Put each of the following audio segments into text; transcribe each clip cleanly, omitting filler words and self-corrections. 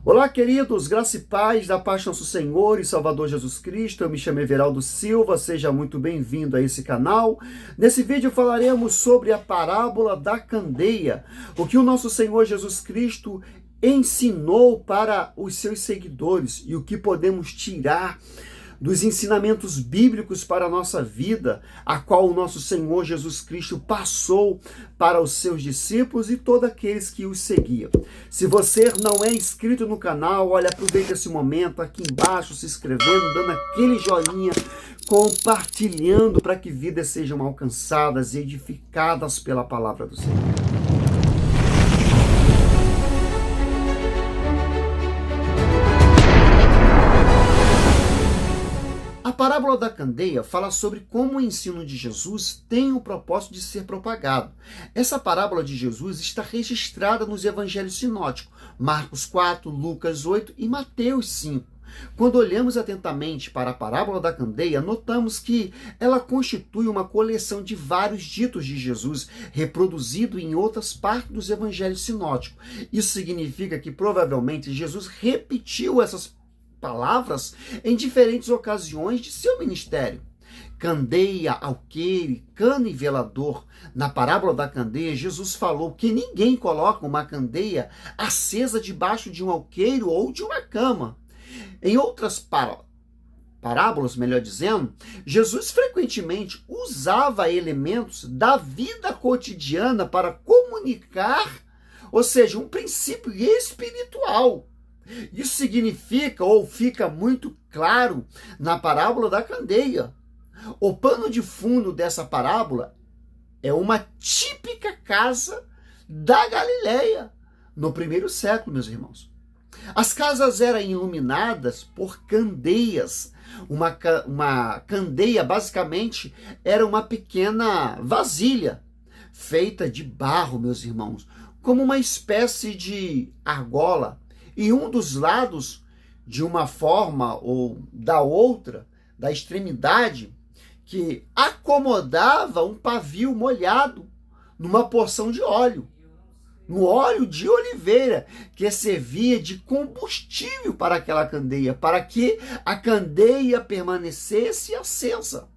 Olá, queridos, graça e paz da paz do nosso Senhor e Salvador Jesus Cristo. Eu me chamo Everaldo Silva, seja muito bem-vindo a esse canal. Nesse vídeo falaremos sobre a parábola da candeia, o que o nosso Senhor Jesus Cristo ensinou para os seus seguidores e o que podemos tirar dos ensinamentos bíblicos para a nossa vida, a qual o nosso Senhor Jesus Cristo passou para os seus discípulos e todos aqueles que os seguiam. Se você não é inscrito no canal, olha, aproveita esse momento aqui embaixo, se inscrevendo, dando aquele joinha, compartilhando para que vidas sejam alcançadas e edificadas pela palavra do Senhor. A parábola da candeia fala sobre como o ensino de Jesus tem o propósito de ser propagado. Essa parábola de Jesus está registrada nos evangelhos sinóticos, Marcos 4, Lucas 8 e Mateus 5. Quando olhamos atentamente para a parábola da candeia, notamos que ela constitui uma coleção de vários ditos de Jesus, reproduzido em outras partes dos evangelhos sinóticos. Isso significa que provavelmente Jesus repetiu essas palavras em diferentes ocasiões de seu ministério. Candeia, alqueire, canivelador. Na parábola da candeia, Jesus falou que ninguém coloca uma candeia acesa debaixo de um alqueire ou de uma cama. Em outras parábolas, melhor dizendo, Jesus frequentemente usava elementos da vida cotidiana para comunicar, ou seja, um princípio espiritual. Isso significa, ou fica muito claro, na parábola da candeia. O pano de fundo dessa parábola é uma típica casa da Galileia, no primeiro século, meus irmãos. As casas eram iluminadas por candeias. Uma candeia, basicamente, era uma pequena vasilha feita de barro, meus irmãos, como uma espécie de argola. E um dos lados, de uma forma ou da outra, da extremidade, que acomodava um pavio molhado numa porção de óleo, no óleo de oliveira, que servia de combustível para aquela candeia, para que a candeia permanecesse acesa.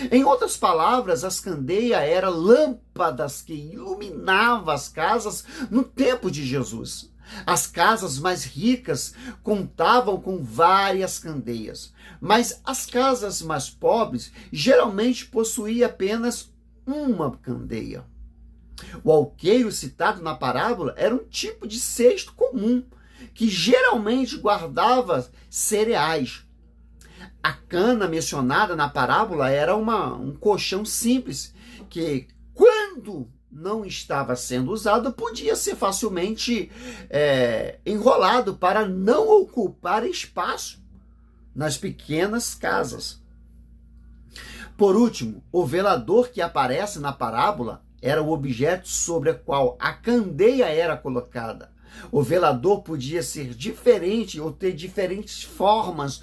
Em outras palavras, as candeias eram lâmpadas que iluminavam as casas no tempo de Jesus. As casas mais ricas contavam com várias candeias, mas as casas mais pobres geralmente possuíam apenas uma candeia. O alqueire citado na parábola era um tipo de cesto comum, que geralmente guardava cereais. A cana mencionada na parábola era um colchão simples, que quando não estava sendo usado, podia ser facilmente enrolado para não ocupar espaço nas pequenas casas. Por último, o velador que aparece na parábola era o objeto sobre o qual a candeia era colocada. O velador podia ser diferente ou ter diferentes formas,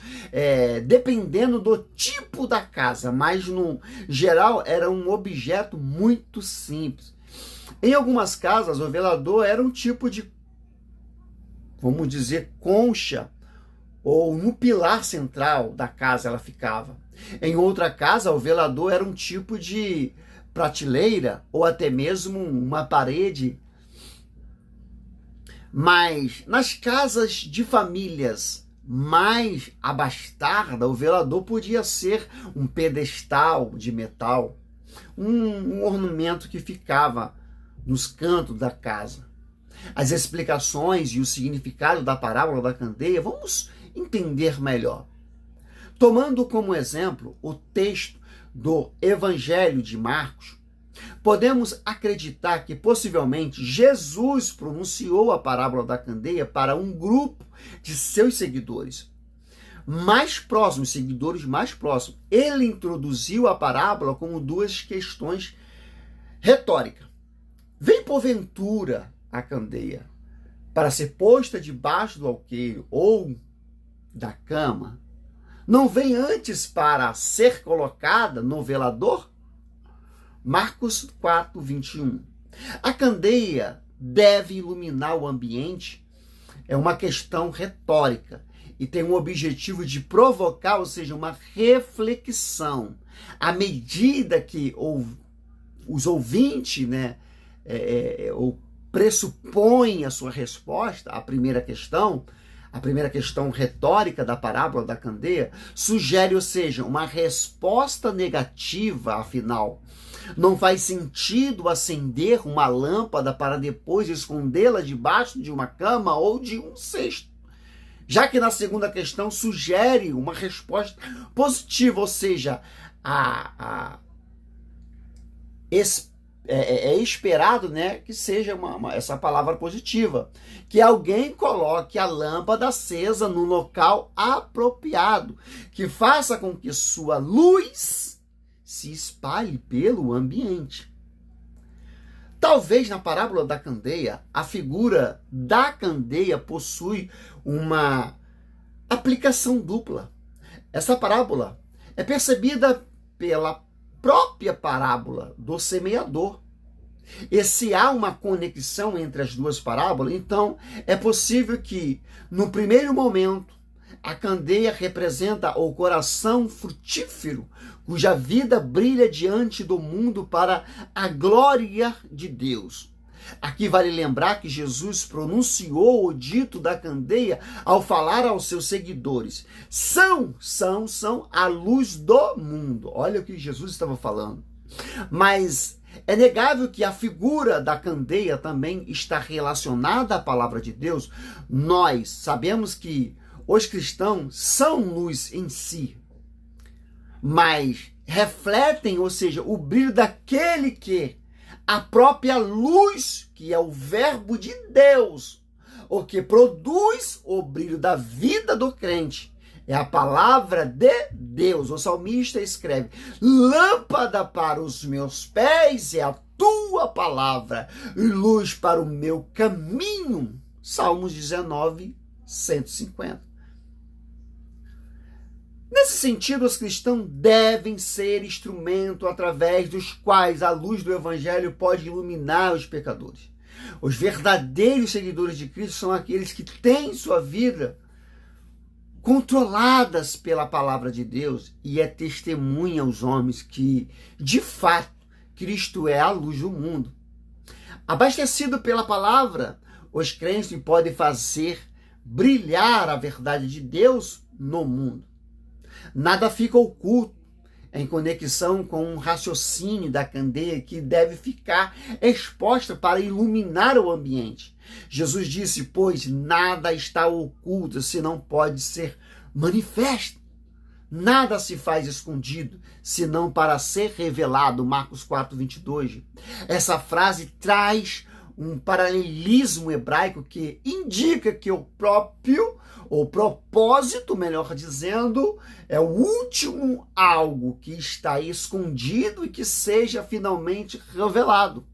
dependendo do tipo da casa, mas no geral era um objeto muito simples. Em algumas casas, o velador era um tipo de, vamos dizer, concha, ou no pilar central da casa ela ficava. Em outra casa, o velador era um tipo de prateleira, ou até mesmo uma parede. Mas nas casas de famílias mais abastadas, o velador podia ser um pedestal de metal, um ornamento que ficava nos cantos da casa. As explicações e o significado da parábola da candeia, vamos entender melhor. Tomando como exemplo o texto do Evangelho de Marcos, podemos acreditar que possivelmente Jesus pronunciou a parábola da candeia para um grupo de seus seguidores mais próximos, seguidores mais próximos. Ele introduziu a parábola como duas questões retóricas. Vem porventura a candeia para ser posta debaixo do alqueire ou da cama? Não vem antes para ser colocada no velador? Marcos 4, 21. A candeia deve iluminar o ambiente é uma questão retórica e tem o objetivo de provocar, ou seja, uma reflexão. À medida que os ouvintes, né, ou pressupõem a sua resposta à primeira questão, a primeira questão retórica da parábola da candeia, sugere, ou seja, uma resposta negativa, afinal. Não faz sentido acender uma lâmpada para depois escondê-la debaixo de uma cama ou de um cesto. Já que na segunda questão sugere uma resposta positiva, ou seja, é esperado, né, que seja essa palavra positiva, que alguém coloque a lâmpada acesa no local apropriado, que faça com que sua luz se espalhe pelo ambiente. Talvez na parábola da candeia, a figura da candeia possui uma aplicação dupla. Essa parábola é percebida pela própria parábola do semeador. E se há uma conexão entre as duas parábolas, então é possível que, no primeiro momento, a candeia representa o coração frutífero, cuja vida brilha diante do mundo para a glória de Deus. Aqui vale lembrar que Jesus pronunciou o dito da candeia ao falar aos seus seguidores. São a luz do mundo. Olha o que Jesus estava falando. Mas é negável que a figura da candeia também está relacionada à palavra de Deus. Nós sabemos que os cristãos são luz em si, mas refletem, ou seja, o brilho daquele que a própria luz, que é o verbo de Deus, o que produz o brilho da vida do crente, é a palavra de Deus. O salmista escreve: lâmpada para os meus pés é a tua palavra, e luz para o meu caminho. Salmos 19, 150. Nesse sentido, os cristãos devem ser instrumento através dos quais a luz do evangelho pode iluminar os pecadores. Os verdadeiros seguidores de Cristo são aqueles que têm sua vida controladas pela palavra de Deus e testemunha aos homens que, de fato, Cristo é a luz do mundo. Abastecido pela palavra, os crentes podem fazer brilhar a verdade de Deus no mundo. Nada fica oculto em conexão com um raciocínio da candeia que deve ficar exposta para iluminar o ambiente. Jesus disse, pois nada está oculto, senão pode ser manifesto. Nada se faz escondido, senão para ser revelado. Marcos 4, 22. Essa frase traz um paralelismo hebraico que indica que o propósito, melhor dizendo, é o último algo que está escondido e que seja finalmente revelado.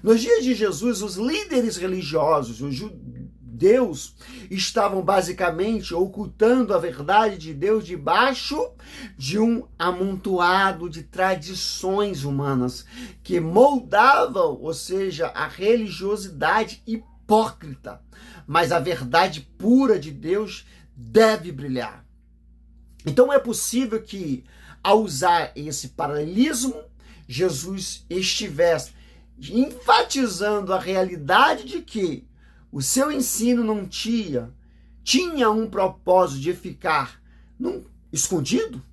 Nos dias de Jesus, os líderes religiosos, os judeus, estavam basicamente ocultando a verdade de Deus debaixo de um amontoado de tradições humanas que moldavam, ou seja, a religiosidade hipócrita. Mas a verdade pura de Deus deve brilhar. Então é possível que, ao usar esse paralelismo, Jesus estivesse enfatizando a realidade de que o seu ensino não tinha um propósito de ficar escondido.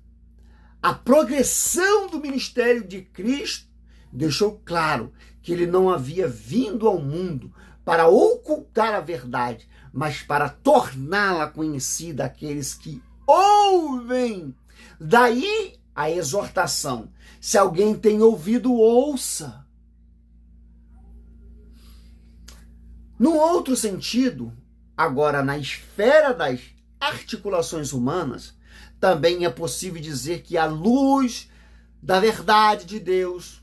A progressão do ministério de Cristo deixou claro que ele não havia vindo ao mundo para ocultar a verdade, mas para torná-la conhecida àqueles que ouvem. Daí a exortação: se alguém tem ouvido, ouça. No outro sentido, agora na esfera das articulações humanas, também é possível dizer que a luz da verdade de Deus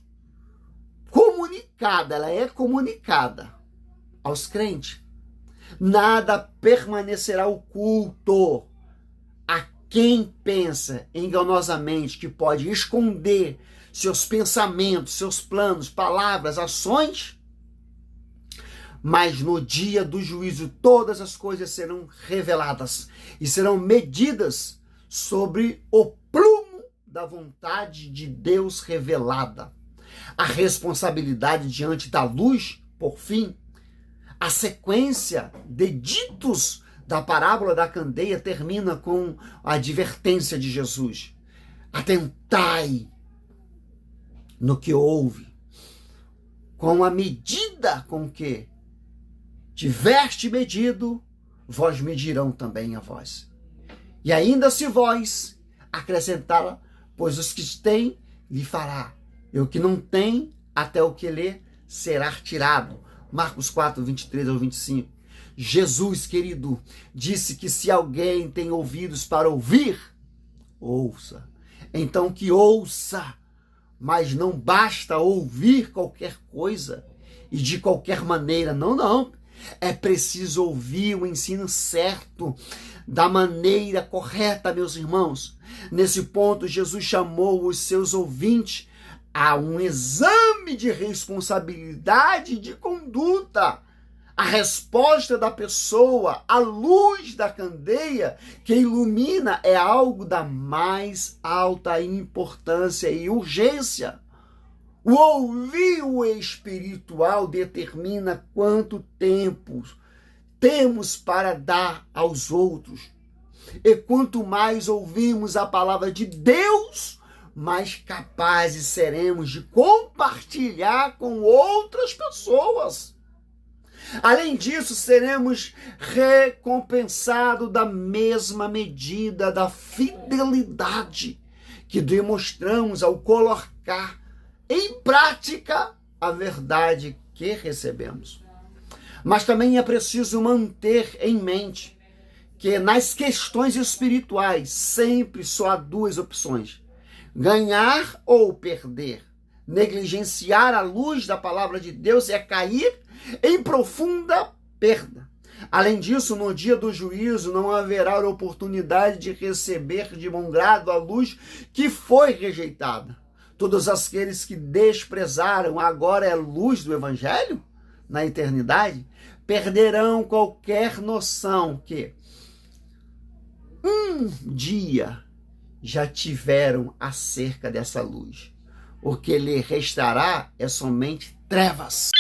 ela é comunicada aos crentes. Nada permanecerá oculto a quem pensa enganosamente que pode esconder seus pensamentos, seus planos, palavras, ações. mas no dia do juízo todas as coisas serão reveladas e serão medidas sobre o prumo da vontade de Deus revelada. A responsabilidade diante da luz, por fim, a sequência de ditos da parábola da candeia termina com a advertência de Jesus. Atentai no que ouve, com a medida com que tiveste medido, vós medirão também a vós. E ainda se vós acrescentar, pois os que têm, lhe fará. E o que não tem, até o que lê, será tirado. Marcos 4, 23 ao 25. Jesus, querido, disse que se alguém tem ouvidos para ouvir, ouça. Então que ouça, mas não basta ouvir qualquer coisa e de qualquer maneira. Não. É preciso ouvir o ensino certo, da maneira correta, meus irmãos. Nesse ponto, Jesus chamou os seus ouvintes a um exame de responsabilidade e de conduta. A resposta da pessoa, a luz da candeia que ilumina, é algo da mais alta importância e urgência. O ouvir espiritual determina quanto tempo temos para dar aos outros. E quanto mais ouvimos a palavra de Deus, mais capazes seremos de compartilhar com outras pessoas. Além disso, seremos recompensados da mesma medida da fidelidade que demonstramos ao colocar em prática a verdade que recebemos. Mas também é preciso manter em mente que nas questões espirituais sempre só há duas opções: ganhar ou perder. Negligenciar a luz da palavra de Deus é cair em profunda perda. Além disso, no dia do juízo não haverá oportunidade de receber de bom grado a luz que foi rejeitada. Todos aqueles que desprezaram agora a luz do Evangelho na eternidade perderão qualquer noção que um dia já tiveram acerca dessa luz. O que lhe restará é somente trevas.